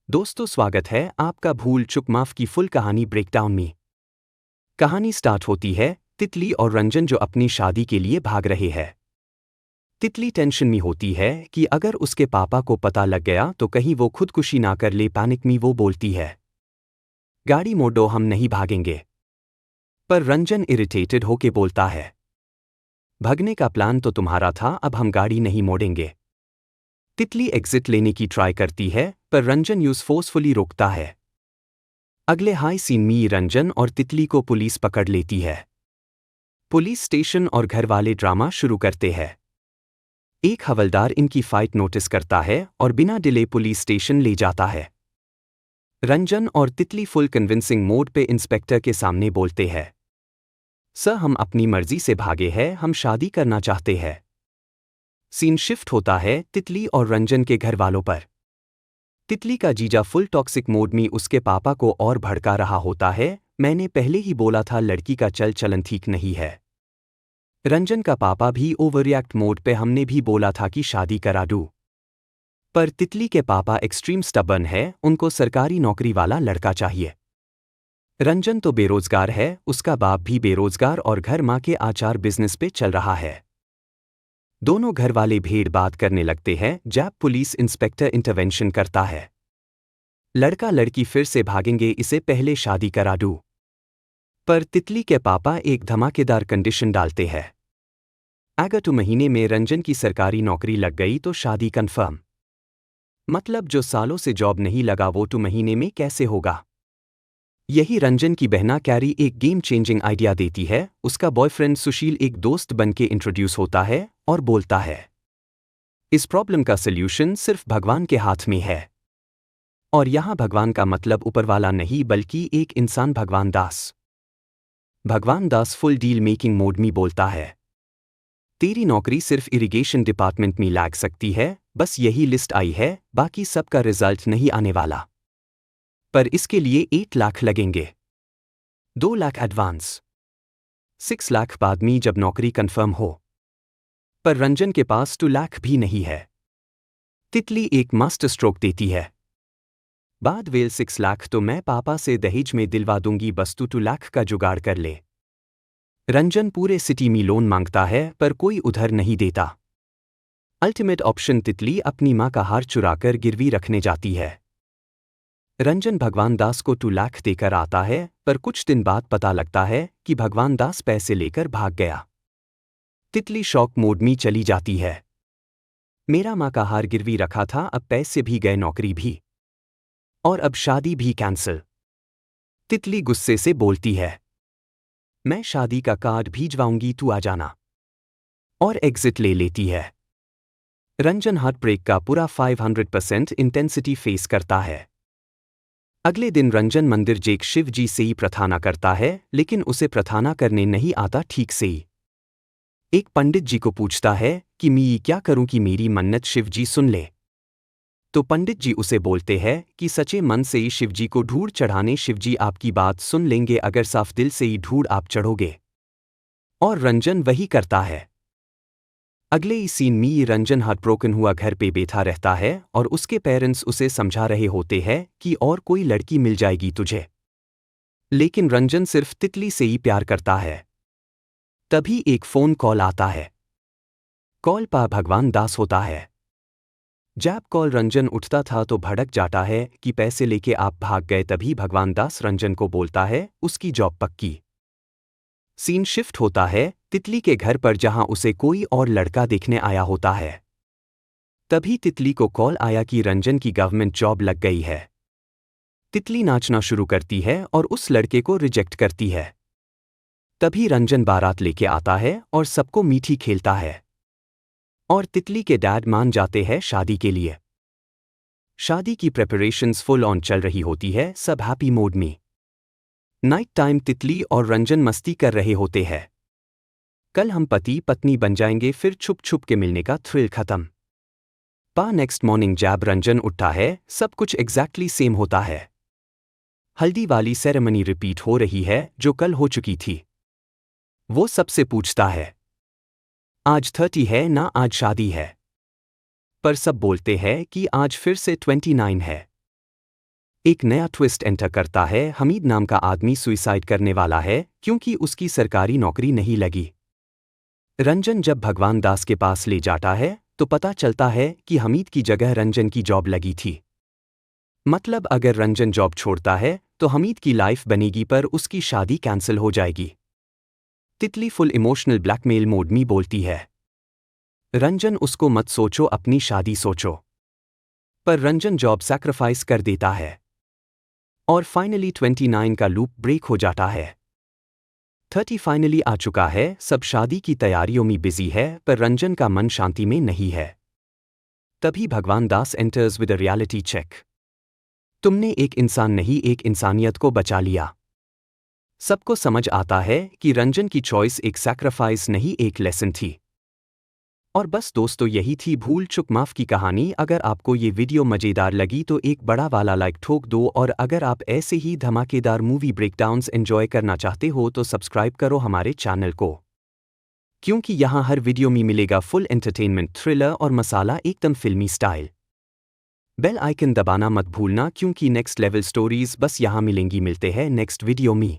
दोस्तों स्वागत है आपका भूल चुक माफ की फुल कहानी ब्रेकडाउन में। कहानी स्टार्ट होती है तितली और रंजन जो अपनी शादी के लिए भाग रहे हैं। तितली टेंशन में होती है कि अगर उसके पापा को पता लग गया तो कहीं वो खुदकुशी ना कर ले। पैनिक में वो बोलती है, गाड़ी मोड़ो, हम नहीं भागेंगे। पर रंजन इरिटेटेड होके बोलता है, भगने का प्लान तो तुम्हारा था, अब हम गाड़ी नहीं मोड़ेंगे। तितली एग्जिट लेने की ट्राई करती है पर रंजन यूज फोर्सफुली रोकता है। अगले हाई सीन में रंजन और तितली को पुलिस पकड़ लेती है। पुलिस स्टेशन और घर वाले ड्रामा शुरू करते हैं। एक हवलदार इनकी फाइट नोटिस करता है और बिना डिले पुलिस स्टेशन ले जाता है। रंजन और तितली फुल कन्विंसिंग मोड पे इंस्पेक्टर के सामने बोलते हैं, सर हम अपनी मर्जी से भागे हैं, हम शादी करना चाहते हैं। सीन शिफ्ट होता है तितली और रंजन के घर वालों पर। तितली का जीजा फुल टॉक्सिक मोड में उसके पापा को और भड़का रहा होता है, मैंने पहले ही बोला था लड़की का चल चलन ठीक नहीं है। रंजन का पापा भी ओवररिएक्ट मोड पे, हमने भी बोला था कि शादी करा दूं। पर तितली के पापा एक्सट्रीम स्टबर्न है, उनको सरकारी नौकरी वाला लड़का चाहिए। रंजन तो बेरोजगार है, उसका बाप भी बेरोजगार और घर माँ के आचार बिजनेस पे चल रहा है। दोनों घर वाले भेड़ बात करने लगते हैं जब पुलिस इंस्पेक्टर इंटरवेंशन करता है। लड़का लड़की फिर से भागेंगे, इसे पहले शादी करा दूं। पर तितली के पापा एक धमाकेदार कंडीशन डालते हैं, अगर 2 महीने में रंजन की सरकारी नौकरी लग गई तो शादी कंफर्म। मतलब जो सालों से जॉब नहीं लगा वो 2 महीने में कैसे होगा। यही रंजन की बहना कैरी एक गेम चेंजिंग आइडिया देती है। उसका बॉयफ्रेंड सुशील एक दोस्त बन के इंट्रोड्यूस होता है और बोलता है, इस प्रॉब्लम का सल्यूशन सिर्फ भगवान के हाथ में है। और यहां भगवान का मतलब ऊपरवाला नहीं बल्कि एक इंसान, भगवान दास। भगवान दास फुल डील मेकिंग मोड में बोलता है, तेरी नौकरी सिर्फ इरिगेशन डिपार्टमेंट में लग सकती है, बस यही लिस्ट आई है, बाकी सबका रिजल्ट नहीं आने वाला। पर इसके लिए 8 लाख लगेंगे, 2 लाख एडवांस, 6 लाख बाद में जब नौकरी कंफर्म हो। पर रंजन के पास 2 लाख भी नहीं है। तितली एक मास्टर स्ट्रोक देती है, बाद वेल 6 लाख तो मैं पापा से दहेज में दिलवा दूंगी, बस तू 2 लाख का जुगाड़ कर ले। रंजन पूरे सिटी में लोन मांगता है पर कोई उधर नहीं देता। अल्टीमेट ऑप्शन, तितली अपनी मां का हार चुराकर गिरवी रखने जाती है। रंजन भगवान दास को 2 लाख देकर आता है पर कुछ दिन बाद पता लगता है कि भगवान दास पैसे लेकर भाग गया। तितली शॉक मोड में चली जाती है, मेरा मां का हार गिरवी रखा था, अब पैसे भी गए, नौकरी भी, और अब शादी भी कैंसिल। तितली गुस्से से बोलती है, मैं शादी का कार्ड भिजवाऊंगी, तू आ जाना, और एग्जिट ले लेती है। रंजन हार्ट ब्रेक का पूरा 500% इंटेंसिटी फेस करता है। अगले दिन रंजन मंदिर जेक शिव जी से ही प्रार्थना करता है, लेकिन उसे प्रार्थना करने नहीं आता ठीक से ही। एक पंडित जी को पूछता है कि मैं क्या करूं कि मेरी मन्नत शिव जी सुन ले। तो पंडित जी उसे बोलते हैं कि सच्चे मन से ही शिव जी को ढूढ़ चढ़ाने, शिव जी आपकी बात सुन लेंगे अगर साफ दिल से ही ढूढ़ आप चढ़ोगे। और रंजन वही करता है। अगले ही सीन में रंजन हार्ट ब्रोकन हुआ घर पे बैठा रहता है और उसके पेरेंट्स उसे समझा रहे होते हैं कि और कोई लड़की मिल जाएगी तुझे। लेकिन रंजन सिर्फ तितली से ही प्यार करता है। तभी एक फोन कॉल आता है। कॉल पर भगवान दास होता है। जब कॉल रंजन उठता था तो भड़क जाता है कि पैसे लेके आप भाग गए। तभी भगवान दास रंजन को बोलता है उसकी जॉब पक्की। सीन शिफ्ट होता है तितली के घर पर, जहां उसे कोई और लड़का देखने आया होता है। तभी तितली को कॉल आया कि रंजन की गवर्नमेंट जॉब लग गई है। तितली नाचना शुरू करती है और उस लड़के को रिजेक्ट करती है। तभी रंजन बारात लेके आता है और सबको मीठी खेलता है। और तितली के डैड मान जाते हैं शादी के लिए। शादी की प्रेपरेशंस फुल ऑन चल रही होती है, सब हैप्पी मोड में। नाइट टाइम तितली और रंजन मस्ती कर रहे होते हैं। कल हम पति पत्नी बन जाएंगे, फिर छुप छुप के मिलने का थ्रिल खत्म। नेक्स्ट मॉर्निंग जब रंजन उठता है सब कुछ एग्जैक्टली सेम होता है। हल्दी वाली सेरेमनी रिपीट हो रही है जो कल हो चुकी थी। वो सबसे पूछता है, आज 30 है ना, आज शादी है। पर सब बोलते हैं कि आज फिर से 29 है। एक नया ट्विस्ट एंटर करता है। हमीद नाम का आदमी सुइसाइड करने वाला है क्योंकि उसकी सरकारी नौकरी नहीं लगी। रंजन जब भगवान दास के पास ले जाता है तो पता चलता है कि हमीद की जगह रंजन की जॉब लगी थी। मतलब अगर रंजन जॉब छोड़ता है तो हमीद की लाइफ बनेगी पर उसकी शादी कैंसिल हो जाएगी। तितली फुल इमोशनल ब्लैकमेल मोड में बोलती है, रंजन उसको मत सोचो, अपनी शादी सोचो। पर रंजन जॉब सैक्रिफाइस कर देता है और फाइनली 29 का लूप ब्रेक हो जाता है। 30 फाइनली आ चुका है, सब शादी की तैयारियों में बिजी है पर रंजन का मन शांति में नहीं है। तभी Bhagwan Das enters with a reality check. तुमने एक इंसान नहीं, एक इंसानियत को बचा लिया। सबको समझ आता है कि रंजन की चॉइस एक सैक्रिफाइस नहीं, एक लेसन थी। और बस दोस्तों, यही थी भूल चूक माफ की कहानी। अगर आपको ये वीडियो मज़ेदार लगी तो एक बड़ा वाला लाइक ठोक दो, और अगर आप ऐसे ही धमाकेदार मूवी ब्रेकडाउन्स एंजॉय करना चाहते हो तो सब्सक्राइब करो हमारे चैनल को, क्योंकि यहाँ हर वीडियो में मिलेगा फुल एंटरटेनमेंट, थ्रिलर और मसाला एकदम फिल्मी स्टाइल। बेल आइकन दबाना मत भूलना क्योंकि नेक्स्ट लेवल स्टोरीज बस यहाँ मिलेंगी। मिलते हैं नेक्स्ट वीडियो में।